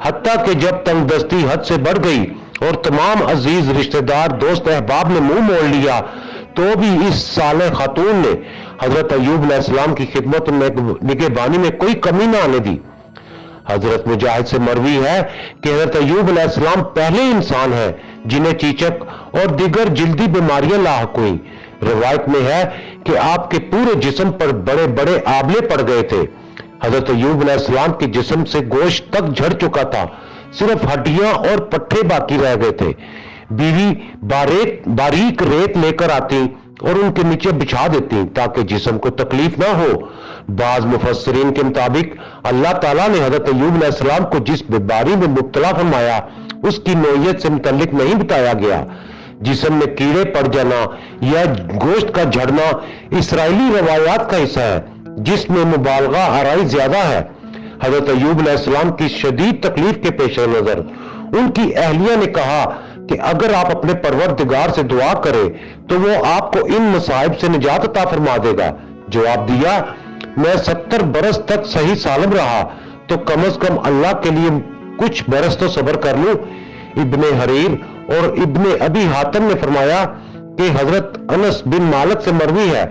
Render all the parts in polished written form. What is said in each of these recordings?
حتیٰ کہ جب تنگ دستی حد سے بڑھ گئی اور تمام عزیز رشتہ دار دوست احباب نے منہ موڑ لیا تو بھی اس صالح خاتون نے حضرت ایوب علیہ السلام کی خدمت میں نگہبانی میں کوئی کمی نہ آنے دی۔ حضرت مجاہد سے مروی ہے کہ حضرت ایوب علیہ السلام پہلے انسان ہیں جنہیں چیچک اور دیگر جلدی بیماریاں لاحق ہوئیں۔ روایت میں ہے کہ آپ کے پورے جسم پر بڑے بڑے آبلے پڑ گئے تھے۔ حضرت ایوب علیہ السلام کے جسم سے گوشت تک جھڑ چکا تھا، صرف ہڈیاں اور پٹھے باقی رہ گئے تھے۔ بیوی باریک ریت لے کر آتی اور ان کے نیچے بچھا دیتی تاکہ جسم کو تکلیف نہ ہو۔ بعض مفسرین کے مطابق اللہ تعالیٰ نے حضرت ایوب علیہ السلام کو جس بیماری میں مبتلا فرمایا اس کی نوعیت سے متعلق نہیں بتایا گیا۔ جسم میں کیڑے پڑ جانا یا گوشت کا جھڑنا اسرائیلی روایات کا حصہ ہے جس میں مبالغہ آرائی زیادہ ہے۔ حضرت ایوب علیہ السلام کی شدید تکلیف کے پیش نظر ان کی اہلیہ نے کہا کہ اگر آپ اپنے پروردگار سے دعا کریں تو وہ آپ کو ان مصائب سے نجات عطا فرما دے گا۔ جواب دیا، میں 70 برس تک صحیح سالم رہا تو کم از کم اللہ کے لیے کچھ برس تو صبر کر لوں۔ ابن حریر اور ابن ابی حاتم نے فرمایا کہ حضرت انس بن مالک سے مروی ہے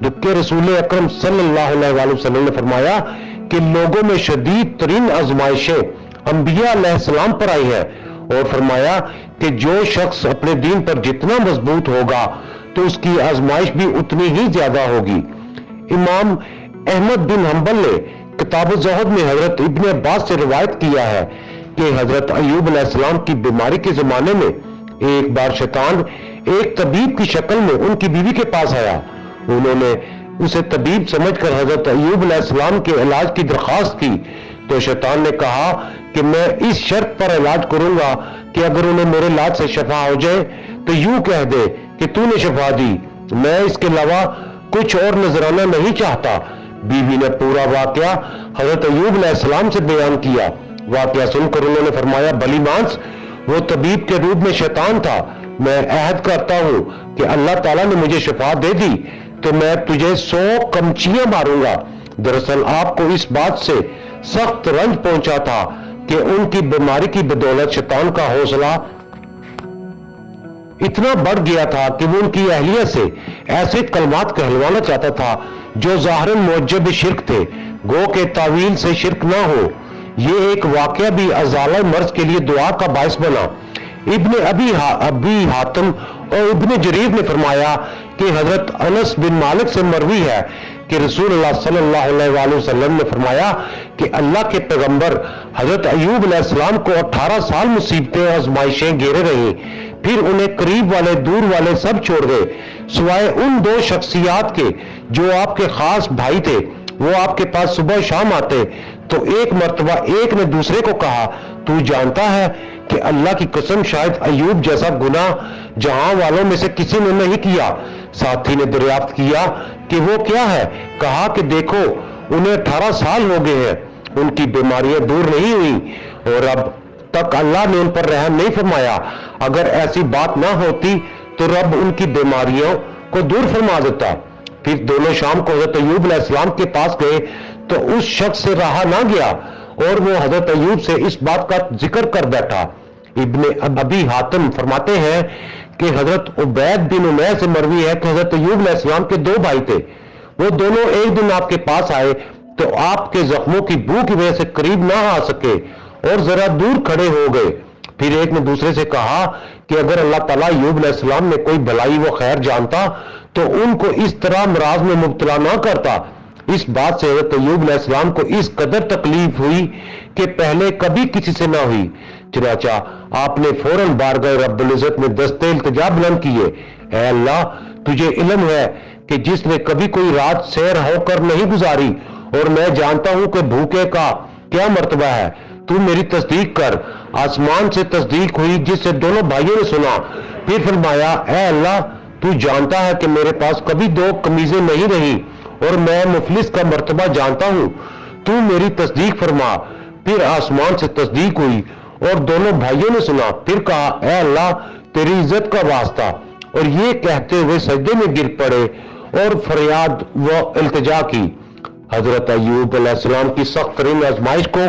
کہ رسول اکرم صلی اللہ علیہ وسلم نے فرمایا کہ لوگوں میں شدید ترین آزمائشیں انبیاء علیہ السلام پر آئی ہیں، اور فرمایا کہ جو شخص اپنے دین پر جتنا مضبوط ہوگا تو اس کی آزمائش بھی اتنی ہی زیادہ ہوگی۔ امام احمد بن حنبل نے کتاب الزہد میں حضرت ابن عباس سے روایت کیا ہے کہ حضرت ایوب علیہ السلام کی بیماری کے زمانے میں ایک بار شیطان ایک طبیب کی شکل میں ان کی بیوی کے پاس آیا۔ انہوں نے اسے طبیب سمجھ کر حضرت ایوب علیہ السلام کے علاج کی درخواست کی تو شیطان نے کہا کہ میں اس شرط پر علاج کروں گا کہ اگر انہیں میرے علاج سے شفا ہو جائے تو یوں کہہ دے کہ تو نے شفا دی، میں اس کے علاوہ کچھ اور نذرانہ نہیں چاہتا۔ بیوی نے پورا واقعہ حضرت ایوب علیہ السلام سے بیان کیا۔ واقعہ سن کر انہوں نے فرمایا، بلی مانس، وہ طبیب کے روپ میں شیطان تھا، میں عہد کرتا ہوں کہ اللہ تعالیٰ نے مجھے شفا دے دی تو میں تجھے 100 کمچیاں ماروں گا۔ دراصل آپ کو اس بات سے سخت رنج پہنچا تھا کہ ان کی بیماری کی بدولت شیطان کا حوصلہ اتنا بڑھ گیا تھا کہ وہ ان کی اہلیہ سے ایسے کلمات کہلوانا چاہتا تھا جو ظاہراً موجب شرک تھے، گو کہ تعویل سے شرک نہ ہو۔ یہ ایک واقعہ بھی ازالہ مرض کے لیے دعا کا باعث بنا۔ ابن ابی حاتم اور ابن جریر نے فرمایا کہ حضرت انس بن مالک سے مروی ہے کہ رسول اللہ صلی اللہ علیہ وآلہ وسلم نے فرمایا کہ اللہ کے پیغمبر حضرت ایوب علیہ السلام کو 18 سال مصیبتیں اور آزمائشیں گھیرے رہیں، پھر انہیں قریب والے دور والے سب چھوڑ گئے سوائے ان 2 شخصیات کے جو آپ کے خاص بھائی تھے۔ وہ آپ کے پاس صبح شام آتے تو ایک مرتبہ ایک نے دوسرے کو کہا، تو جانتا ہے کہ اللہ کی قسم شاید ایوب جیسا گناہ جہاں والوں میں سے کسی نے نہیں کیا۔ ساتھی نے دریافت کیا کہ وہ کیا ہے؟ کہا کہ دیکھو انہیں 18 سال ہو گئے ہیں، ان کی بیماریاں دور نہیں ہوئی اور اب تک اللہ نے ان پر رحم نہیں فرمایا۔ اگر ایسی بات نہ ہوتی تو رب ان کی بیماریوں کو دور فرما دیتا۔ پھر دونوں شام کو حضرت ایوب علیہ السلام کے پاس گئے تو اس شخص سے رہا نہ گیا اور وہ حضرت ایوب سے اس بات کا ذکر کر بیٹھا۔ ابن ابی حاتم فرماتے ہیں کہ حضرت عبید بن عمیر سے مروی ہے کہ حضرت ایوب علیہ السلام کے 2 بھائی تھے، وہ دونوں ایک دن آپ کے پاس آئے تو آپ کے زخموں کی بو کی وجہ سے قریب نہ آ سکے اور ذرا دور کھڑے ہو گئے۔ پھر ایک نے دوسرے سے کہا کہ اگر اللہ تعالیٰ ایوب علیہ السلام میں کوئی بھلائی و خیر جانتا تو ان کو اس طرح امراض میں مبتلا نہ کرتا۔ اس بات سے حضرت ایوب علیہ السلام کو اس قدر تکلیف ہوئی کہ پہلے کبھی کسی سے نہ ہوئی، چنانچہ آپ نے فوراً بارگاہ رب العزت میں دستے التجا بلند کیے، اے اللہ تجھے علم ہے کہ جس نے کبھی کوئی رات سیر ہو کر نہیں گزاری اور میں جانتا ہوں کہ بھوکے کا کیا مرتبہ ہے، تو میری تصدیق کر۔ آسمان سے تصدیق ہوئی جس سے دونوں بھائیوں نے سنا۔ پھر فرمایا، اے اللہ تو جانتا ہے کہ میرے پاس کبھی 2 قمیضیں نہیں رہی اور میں مفلس کا مرتبہ جانتا ہوں، تو میری تصدیق فرما۔ پھر آسمان سے تصدیق ہوئی اور دونوں بھائیوں نے سنا۔ پھر کہا، اے اللہ تیری عزت کا واسطہ، اور یہ کہتے ہوئے سجدے میں گر پڑے اور فریاد و التجا کی۔ حضرت ایوب علیہ السلام کی سخت ترین آزمائش کو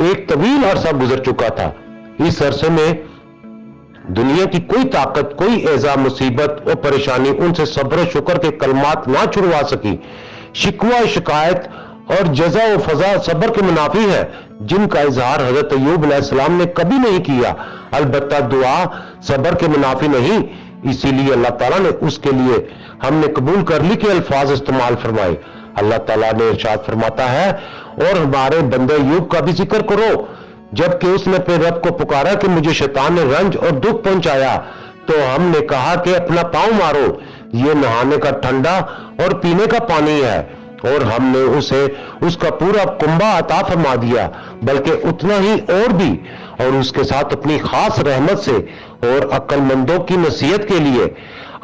ایک طویل عرصہ گزر چکا تھا۔ اس عرصے میں دنیا کی کوئی طاقت، کوئی ایذا، مصیبت اور پریشانی ان سے صبر و شکر کے کلمات نہ چھڑوا سکی۔ شکوہ، شکایت اور جزا و فضا صبر کے منافی ہے، جن کا اظہار حضرت ایوب علیہ السلام نے کبھی نہیں کیا۔ البتہ دعا صبر کے منافی نہیں، اسی لیے اللہ تعالیٰ نے اس کے لیے ہم نے قبول کر لی کہ الفاظ استعمال فرمائے۔ اللہ تعالیٰ نے ارشاد فرماتا ہے، اور ہمارے بندے ایوب کا بھی ذکر کرو، جبکہ اس نے اپنے رب کو پکارا کہ مجھے شیطان نے رنج اور دکھ پہنچایا، تو ہم نے کہا کہ اپنا پاؤں مارو، یہ نہانے کا ٹھنڈا اور پینے کا پانی ہے، اور ہم نے اسے اس کا پورا کنبہ عطا فرما دیا، بلکہ اتنا ہی اور بھی، اور اس کے ساتھ اپنی خاص رحمت سے اور عقل مندوں کی نصیحت کے لیے۔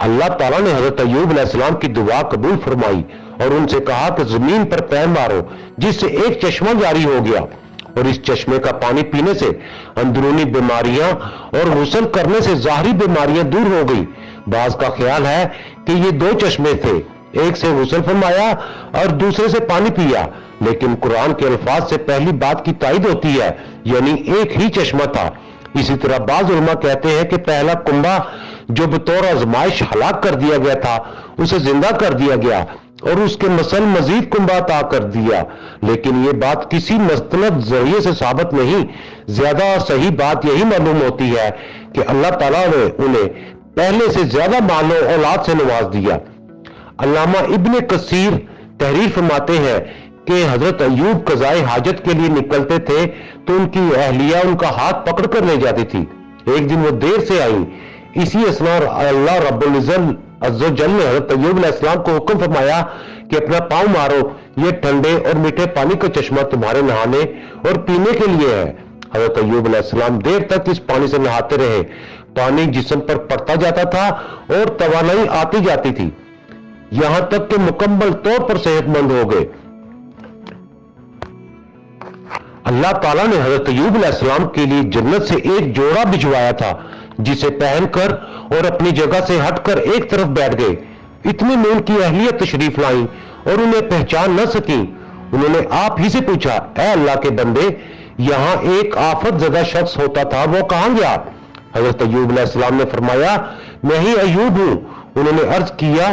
اللہ تعالیٰ نے حضرت ایوب علیہ السلام کی دعا قبول فرمائی اور ان سے کہا کہ زمین پر پیر مارو، جس سے ایک چشمہ جاری ہو گیا، اور اس چشمے کا پانی پینے سے اندرونی بیماریاں اور غسل کرنے سے ظاہری بیماریاں دور ہو گئی۔ بعض کا خیال ہے کہ یہ دو چشمے تھے، ایک سے غسل فرمایا اور دوسرے سے پانی پیا، لیکن قرآن کے الفاظ سے پہلی بات کی تائید ہوتی ہے، یعنی ایک ہی چشمہ تھا۔ اسی طرح بعض علماء کہتے ہیں کہ پہلا کنبہ جو بطور آزمائش ہلاک کر دیا گیا تھا، اسے زندہ کر دیا گیا اور اس کے مثل مزید کنبہ عطا کر دیا، لیکن یہ بات کسی مستند ذریعے سے ثابت نہیں۔ زیادہ صحیح بات یہی معلوم ہوتی ہے کہ اللہ تعالیٰ نے انہیں پہلے سے زیادہ مال و اولاد سے نواز دیا۔ علامہ ابن کثیر تحریر فرماتے ہیں کہ حضرت ایوب قضائے حاجت کے لیے نکلتے تھے تو ان کی اہلیہ ان کا ہاتھ پکڑ کر لے جاتی تھی۔ ایک دن وہ دیر سے آئیں، اسی اثناء اللہ رب العزت عز و جل نے حضرت ایوب علیہ السلام کو حکم فرمایا کہ اپنا پاؤں مارو، یہ ٹھنڈے اور میٹھے پانی کا چشمہ تمہارے نہانے اور پینے کے لیے ہے۔ حضرت ایوب علیہ السلام دیر تک اس پانی سے نہاتے رہے، پانی جسم پر پڑتا جاتا تھا اور توانائی آتی جاتی تھی، یہاں تک کہ مکمل طور پر صحت مند ہو گئے۔ اللہ تعالیٰ نے حضرت ایوب علیہ السلام کے لیے جنت سے ایک جوڑا بھجوایا تھا، جسے پہن کر اور اپنی جگہ سے ہٹ کر ایک طرف بیٹھ گئے۔ اتنے میں ان کی اہلیہ تشریف لائیں اور انہیں پہچان نہ سکیں۔ انہوں نے آپ ہی سے پوچھا، اے اللہ کے بندے، یہاں ایک آفت زدہ شخص ہوتا تھا، وہ کہاں گیا؟ حضرت ایوب علیہ السلام نے فرمایا، میں ہی ایوب ہوں۔ انہوں نے عرض کیا،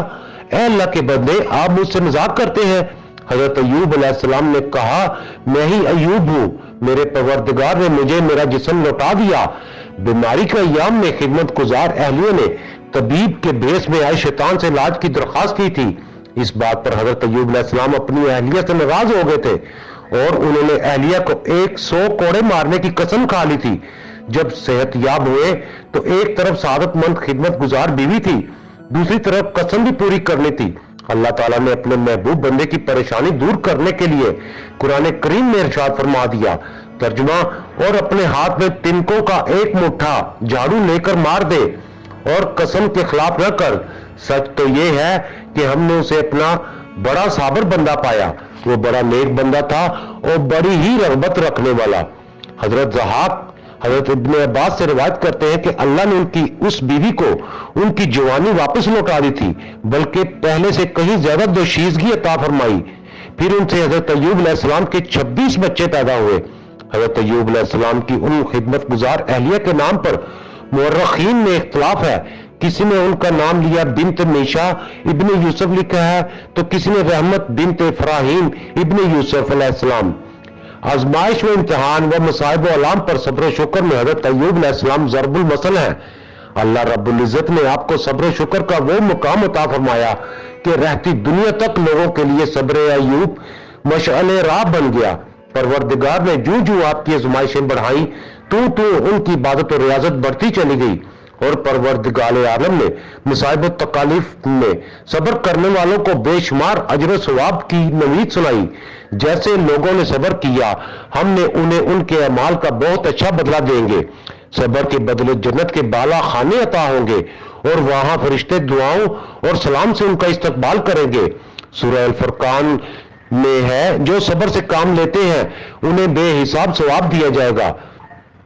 اے اللہ کے بندے، آپ مجھ سے مذاق کرتے ہیں؟ حضرت ایوب علیہ السلام نے کہا، میں ہی ایوب ہوں، میرے پروردگار نے مجھے میرا جسم لوٹا دیا۔ بیماری کے ایام میں خدمت گزار اہلیوں نے طبیب کے بھیس میں آئے شیطان سے علاج کی درخواست کی تھی۔ اس بات پر حضرت ایوب علیہ السلام اپنی اہلیہ سے ناراض ہو گئے تھے اور انہوں نے اہلیہ کو 100 کوڑے مارنے کی قسم کھا لی تھی۔ جب صحت یاب ہوئے تو ایک طرف سعادت مند خدمت گزار بیوی تھی، دوسری طرف قسم بھی پوری کرنی تھی۔ اللہ تعالیٰ نے اپنے محبوب بندے کی پریشانی دور کرنے کے لیے قرآن کریم میں ارشاد فرما دیا، ترجمہ، اور اپنے ہاتھ میں تنکوں کا ایک مٹھا جھاڑو لے کر مار دے اور قسم کے خلاف نہ کر۔ سچ تو یہ ہے کہ ہم نے اسے اپنا بڑا صابر بندہ پایا، وہ بڑا نیک بندہ تھا اور بڑی ہی رغبت رکھنے والا۔ حضرت ضحاک حضرت ابن عباس سے روایت کرتے ہیں کہ اللہ نے ان کی اس بیوی کو ان کی جوانی واپس لوٹا دی تھی، بلکہ پہلے سے کہیں زیادہ دوشیزگی عطا فرمائی۔ پھر ان سے حضرت ایوب علیہ السلام کے 26 بچے پیدا ہوئے۔ حضرت ایوب علیہ السلام کی ان خدمت گزار اہلیہ کے نام پر مورخین میں اختلاف ہے، کسی نے ان کا نام لیا بنت میشا ابن یوسف لکھا ہے تو کسی نے رحمت بنت افراہیم ابن یوسف علیہ السلام۔ آزمائش و امتحان و مصائب و علام پر صبر و شکر میں حضرت ایوب علیہ السلام ضرب المثل ہیں۔ اللہ رب العزت نے آپ کو صبر و شکر کا وہ مقام عطا فرمایا کہ رہتی دنیا تک لوگوں کے لیے صبر ایوب مشعل راہ بن گیا۔ پروردگار نے جو جو آپ کی آزمائشیں بڑھائیں تو ان کی عبادت و ریاضت بڑھتی چلی گئی، اور پروردگار عالم نے مصائب و تکالیف میں صبر کرنے والوں کو بے شمار اجر و ثواب کی نوید سنائی۔ جیسے لوگوں نے صبر کیا، ہم نے انہیں ان کے اعمال کا بہت اچھا بدلہ دیں گے۔ صبر کے بدلے جنت کے بالا خانے عطا ہوں گے اور وہاں فرشتے دعاؤں اور سلام سے ان کا استقبال کریں گے۔ سورہ الفرقان میں ہے، جو صبر سے کام لیتے ہیں انہیں بے حساب ثواب دیا جائے گا۔